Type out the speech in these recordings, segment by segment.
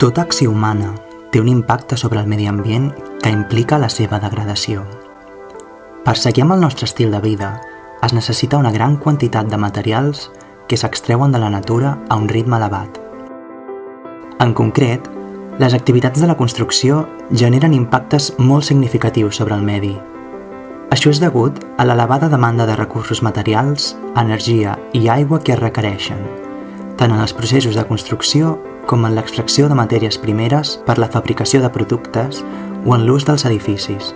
Tota acció humana té un impacte sobre el medi ambient que implica la seva degradació. Per seguir amb el nostre estil de vida, es necessita una gran quantitat de materials que s'extreuen de la natura a un ritme elevat. En concret, les activitats de la construcció generen impactes molt significatius sobre el medi. Això és degut a l'elevada demanda de recursos materials, energia i aigua que es requereixen, tant en els processos de construcció com en l'extracció de matèries primeres per la fabricació de productes o en l'ús dels edificis.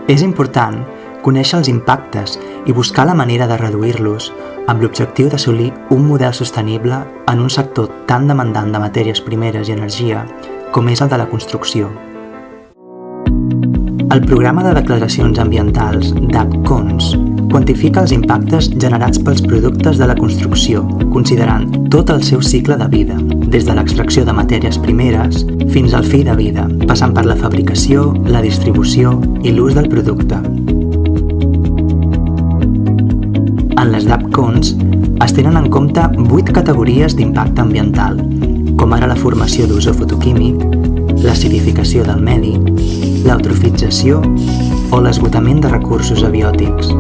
És important conèixer els impactes i buscar la manera de reduir-los amb l'objectiu d'assolir un model sostenible en un sector tan demandant de matèries primeres i energia com és el de la construcció. El programa de declaracions ambientals DAP-CONS quantifica els impactes generats pels productes de la construcció, considerant tot el seu cicle de vida, des de l'extracció de matèries primeres fins al fi de vida, passant per la fabricació, la distribució i l'ús del producte. En les DAP-CONS es tenen en compte 8 categories d'impacte ambiental, com ara la formació d'ozó fotoquímic, l'acidificació del medi, l'eutrofització o l'esgotament de recursos abiòtics.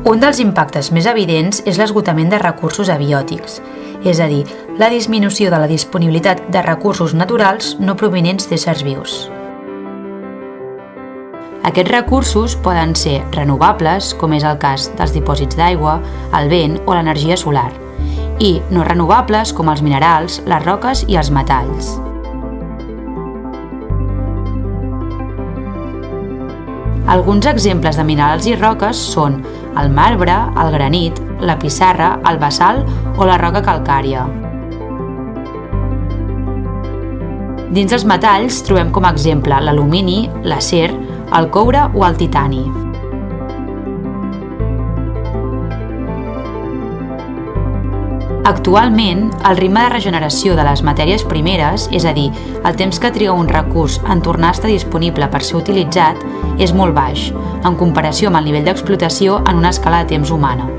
Un dels impactes més evidents és l'esgotament de recursos abiòtics, és a dir, la disminució de la disponibilitat de recursos naturals no provinents d'éssers vius. Aquests recursos poden ser renovables, com és el cas dels dipòsits d'aigua, el vent o l'energia solar, i no renovables, com els minerals, les roques i els metalls. Alguns exemples de minerals i roques són el marbre, el granit, la pissarra, el basalt o la roca calcària. Dins dels metalls trobem com a exemple l'alumini, l'acer, el coure o el titani. Actualment, el ritme de regeneració de les matèries primeres, és a dir, el temps que triga un recurs en tornar a estar disponible per ser utilitzat, és molt baix, en comparació amb el nivell d'explotació en una escala de temps humana.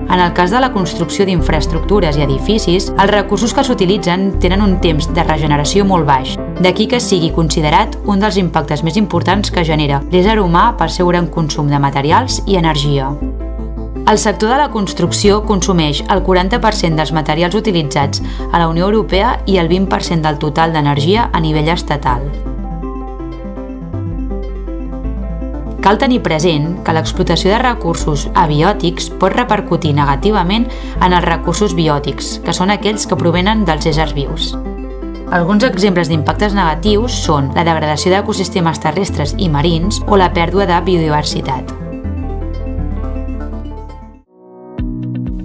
En el cas de la construcció d'infraestructures i edificis, els recursos que s'utilitzen tenen un temps de regeneració molt baix, d'aquí que sigui considerat un dels impactes més importants que genera l'ésser humà pel seu gran consum de materials i energia. El sector de la construcció consumeix el 40% dels materials utilitzats a la Unió Europea i el 20% del total d'energia a nivell estatal. Cal tenir present que l'explotació de recursos abiòtics pot repercutir negativament en els recursos biòtics, que són aquells que provenen dels éssers vius. Alguns exemples d'impactes negatius són la degradació d'ecosistemes terrestres i marins o la pèrdua de biodiversitat.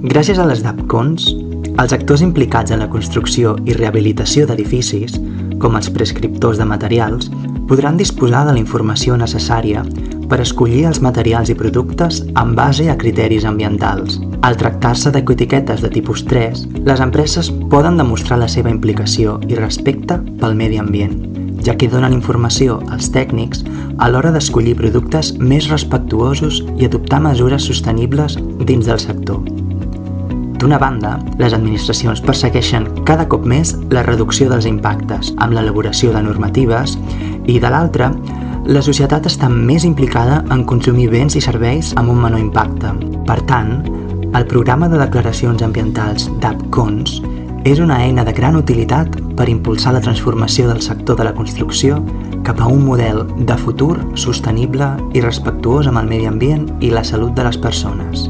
Gràcies a les DAP-CONS, els actors implicats en la construcció i rehabilitació d'edificis, com els prescriptors de materials, podran disposar de la informació necessària per escollir els materials i productes en base a criteris ambientals. Al tractar-se d'ecoetiquetes de tipus 3, les empreses poden demostrar la seva implicació i respecte pel medi ambient, ja que donen informació als tècnics a l'hora d'escollir productes més respectuosos i adoptar mesures sostenibles dins del sector. D'una banda, les administracions persegueixen cada cop més la reducció dels impactes amb l'elaboració de normatives i, de l'altra, la societat està més implicada en consumir béns i serveis amb un menor impacte. Per tant, el programa de declaracions ambientals DAP-CONS és una eina de gran utilitat per impulsar la transformació del sector de la construcció cap a un model de futur sostenible i respectuós amb el medi ambient i la salut de les persones.